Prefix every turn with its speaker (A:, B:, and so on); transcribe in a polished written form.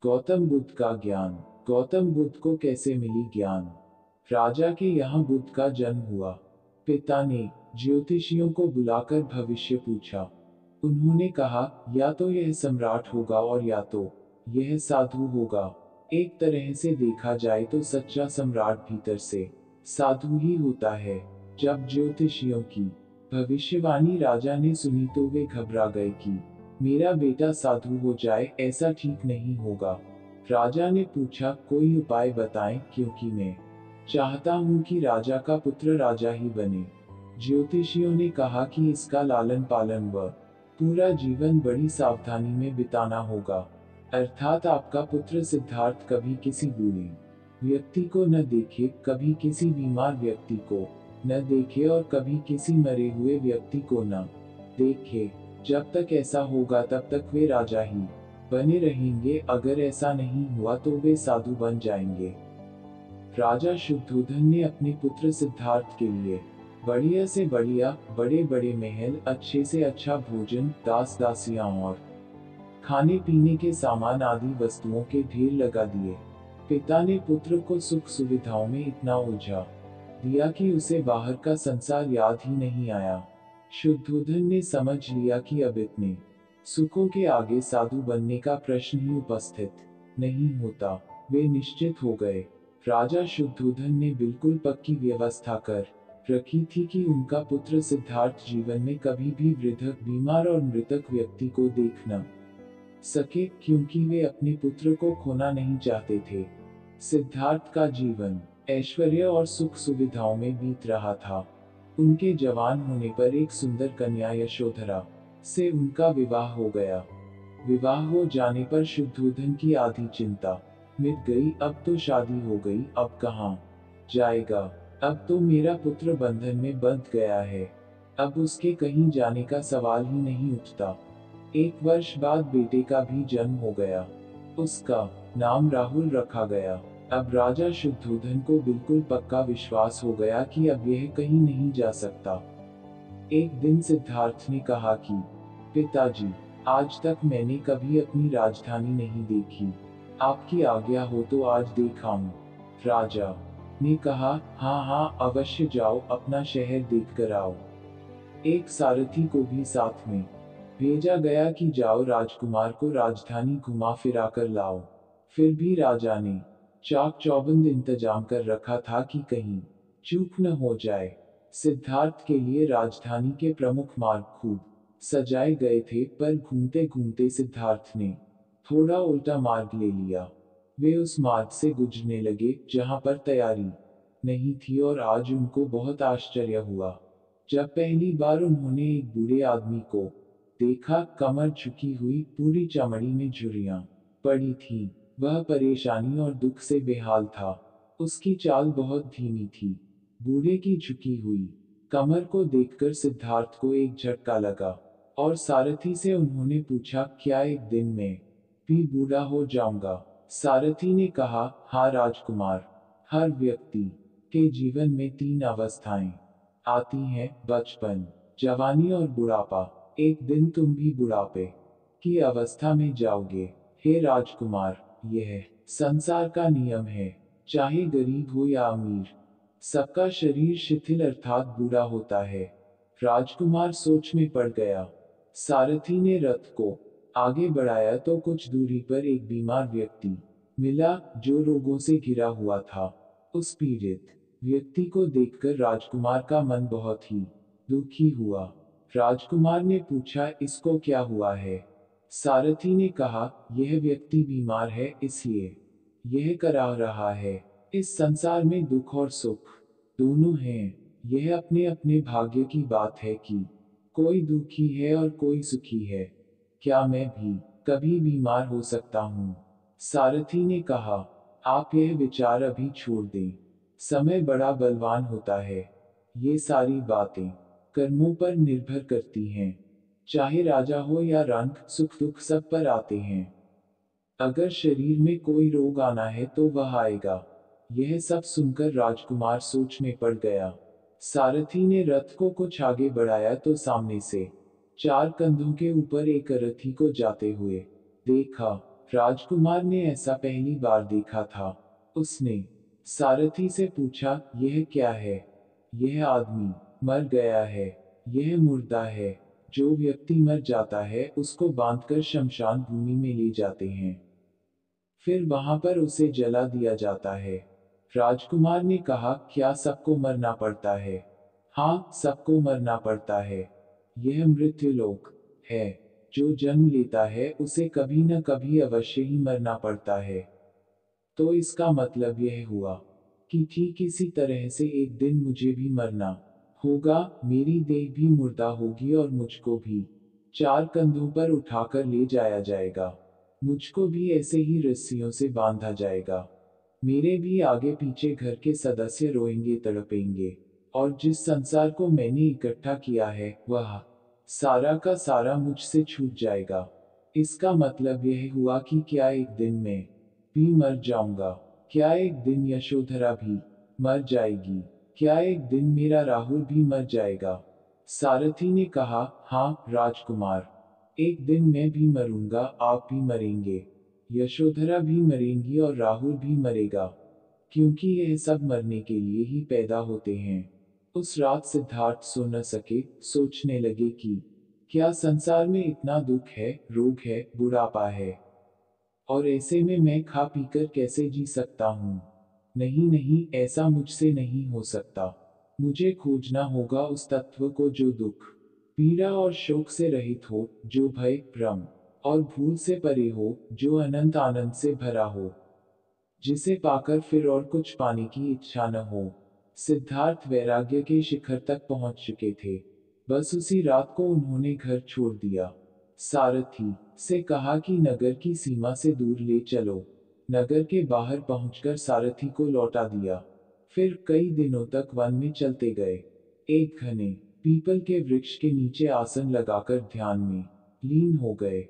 A: गौतम बुद्ध का ज्ञान। गौतम बुद्ध को कैसे मिली ज्ञान? राजा के यहाँ बुद्ध का जन्म हुआ। पिता ने ज्योतिषियों को बुलाकर भविष्य पूछा। उन्होंने कहा, या तो यह सम्राट होगा और या तो यह साधु होगा। एक तरह से देखा जाए तो सच्चा सम्राट भीतर से साधु ही होता है। जब ज्योतिषियों की भविष्यवाणी राजा ने सुनी तो वे घबरा गए कि मेरा बेटा साधु हो जाए, ऐसा ठीक नहीं होगा। राजा ने पूछा, कोई उपाय बताएं, क्योंकि मैं चाहता हूं कि राजा का पुत्र राजा ही बने। ज्योतिषियों ने कहा कि इसका लालन पालन व पूरा जीवन बड़ी सावधानी में बिताना होगा। अर्थात आपका पुत्र सिद्धार्थ कभी किसी बूढ़े व्यक्ति को न देखे, कभी किसी बीमार व्यक्ति को न देखे और कभी किसी मरे हुए व्यक्ति को न देखे। जब तक ऐसा होगा तब तक वे राजा ही बने रहेंगे। अगर ऐसा नहीं हुआ तो वे साधु बन जाएंगे। राजा शुद्धोधन ने अपने पुत्र सिद्धार्थ के लिए बढ़िया से बढ़िया, बड़े बड़े महल, अच्छे से अच्छा भोजन, दास दासियां और खाने पीने के सामान आदि वस्तुओं के ढेर लगा दिए। पिता ने पुत्र को सुख सुविधाओं में इतना उलझा दिया कि उसे बाहर का संसार याद ही नहीं आया। शुद्धोधन ने समझ लिया कि अब इतने सुखों के आगे साधु बनने का प्रश्न ही उपस्थित नहीं होता। वे निश्चित हो गए। राजा शुद्धोधन ने बिल्कुल पक्की व्यवस्था कर रखी थी कि उनका पुत्र सिद्धार्थ जीवन में कभी भी वृद्ध, बीमार और मृतक व्यक्ति को देख न सके, क्योंकि वे अपने पुत्र को खोना नहीं चाहते थे। सिद्धार्थ का जीवन ऐश्वर्य और सुख सुविधाओं में बीत रहा था। उनके जवान होने पर एक सुंदर कन्या यशोधरा से उनका विवाह हो गया। विवाह हो जाने पर शुद्धोधन की आधी चिंता मिट गई। अब तो शादी हो गई, अब कहाँ जाएगा? अब तो मेरा पुत्र बंधन में बंध गया है। अब उसके कहीं जाने का सवाल ही नहीं उठता। 1 वर्ष बाद बेटे का भी जन्म हो गया। उसका नाम राहुल रखा गया। अब राजा शुद्धोधन को बिल्कुल पक्का विश्वास हो गया कि अब यह कहीं नहीं जा सकता। एक दिन सिद्धार्थ ने कहा कि पिताजी, आज तक मैंने कभी अपनी राजधानी नहीं देखी। आपकी आज्ञा हो तो आज देख आऊं। राजा ने कहा, हाँ हाँ, अवश्य जाओ, अपना शहर देख कर आओ। एक सारथी को भी साथ में भेजा गया कि जाओ राजकुमार को राजधानी घुमा फिरा कर लाओ। फिर भी राजा ने चाक चौबंद इंतजाम कर रखा था कि कहीं चूक न हो जाए। सिद्धार्थ के लिए राजधानी के प्रमुख मार्ग खूब सजाए गए थे, पर घूमते घूमते सिद्धार्थ ने थोड़ा उल्टा मार्ग ले लिया। वे उस मार्ग से गुजरने लगे जहां पर तैयारी नहीं थी, और आज उनको बहुत आश्चर्य हुआ जब पहली बार उन्होंने एक बूढ़े आदमी को देखा। कमर झुकी हुई, पूरी चमड़ी में झुर्रियां पड़ी थीं। वह परेशानी और दुख से बेहाल था। उसकी चाल बहुत धीमी थी। बूढ़े की झुकी हुई कमर को देखकर सिद्धार्थ को एक झटका लगा, और सारथी से उन्होंने पूछा, क्या एक दिन में भी बूढ़ा हो जाऊंगा? सारथी ने कहा, हाँ राजकुमार, हर व्यक्ति के जीवन में 3 अवस्थाएं आती हैं, बचपन, जवानी और बुढ़ापा। एक दिन तुम भी बुढ़ापे की अवस्था में जाओगे। हे राजकुमार, यह संसार का नियम है। चाहे गरीब हो या अमीर, सबका शरीर शिथिल अर्थात बूढ़ा होता है। राजकुमार सोच में पड़ गया। सारथी ने रथ को आगे बढ़ाया तो कुछ दूरी पर एक बीमार व्यक्ति मिला जो रोगों से घिरा हुआ था। उस पीड़ित व्यक्ति को देखकर राजकुमार का मन बहुत ही दुखी हुआ। राजकुमार ने पूछा, इसको क्या हुआ है? सारथी ने कहा, यह व्यक्ति बीमार है, इसलिए यह करा रहा है। इस संसार में दुख और सुख दोनों हैं। यह अपने अपने भाग्य की बात है कि कोई दुखी है और कोई सुखी है। क्या मैं भी कभी बीमार हो सकता हूँ? सारथी ने कहा, आप यह विचार अभी छोड़ दें। समय बड़ा बलवान होता है। ये सारी बातें कर्मों पर निर्भर करती हैं। चाहे राजा हो या रंक, सुख दुख सब पर आते हैं। अगर शरीर में कोई रोग आना है तो वह आएगा। यह सब सुनकर राजकुमार सोच में पड़ गया। सारथी ने रथ को कुछ आगे बढ़ाया तो सामने से 4 कंधों के ऊपर एक रथी को जाते हुए देखा। राजकुमार ने ऐसा पहली बार देखा था। उसने सारथी से पूछा, यह क्या है? यह आदमी मर गया है। यह मुर्दा है। जो व्यक्ति मर जाता है उसको बांधकर शमशान भूमि में ले जाते हैं। फिर वहां पर उसे जला दिया जाता है। राजकुमार ने कहा, क्या सबको मरना पड़ता है? हाँ, सबको मरना पड़ता है। यह मृत्युलोक है। जो जन्म लेता है उसे कभी न कभी अवश्य ही मरना पड़ता है। तो इसका मतलब यह हुआ कि ठीक इसी तरह से एक दिन मुझे भी मरना होगा। मेरी देह भी मुर्दा होगी और मुझको भी 4 कंधों पर उठाकर ले जाया जाएगा। मुझको भी ऐसे ही रस्सियों से बांधा जाएगा। मेरे भी आगे पीछे घर के सदस्य रोएंगे, तड़पेंगे। और जिस संसार को मैंने इकट्ठा किया है वह सारा का सारा मुझसे छूट जाएगा। इसका मतलब यह हुआ कि क्या एक दिन मैं भी मर जाऊंगा? क्या एक दिन यशोधरा भी मर जाएगी? क्या एक दिन मेरा राहुल भी मर जाएगा? सारथी ने कहा, हाँ राजकुमार, एक दिन मैं भी मरूंगा, आप भी मरेंगे, यशोधरा भी मरेंगी और राहुल भी मरेगा, क्योंकि यह सब मरने के लिए ही पैदा होते हैं। उस रात सिद्धार्थ सो न सके, सोचने लगे कि क्या संसार में इतना दुख है, रोग है, बुढ़ापा है, और ऐसे में मैं खा पीकर कैसे जी सकता हूँ? नहीं नहीं, ऐसा मुझसे नहीं हो सकता। मुझे खोजना होगा उस तत्व को जो दुख, पीड़ा और शोक से रहित हो, जो भय, भ्रम और भूल से परे हो, जो अनंत आनंद से भरा हो, जिसे पाकर फिर और कुछ पाने की इच्छा न हो। सिद्धार्थ वैराग्य के शिखर तक पहुंच चुके थे। बस उसी रात को उन्होंने घर छोड़ दिया। सारथी से कहा कि नगर की सीमा से दूर ले चलो। नगर के बाहर पहुंचकर सारथी को लौटा दिया। फिर कई दिनों तक वन में चलते गए। एक घने पीपल के वृक्ष के नीचे आसन लगाकर ध्यान में लीन हो गए।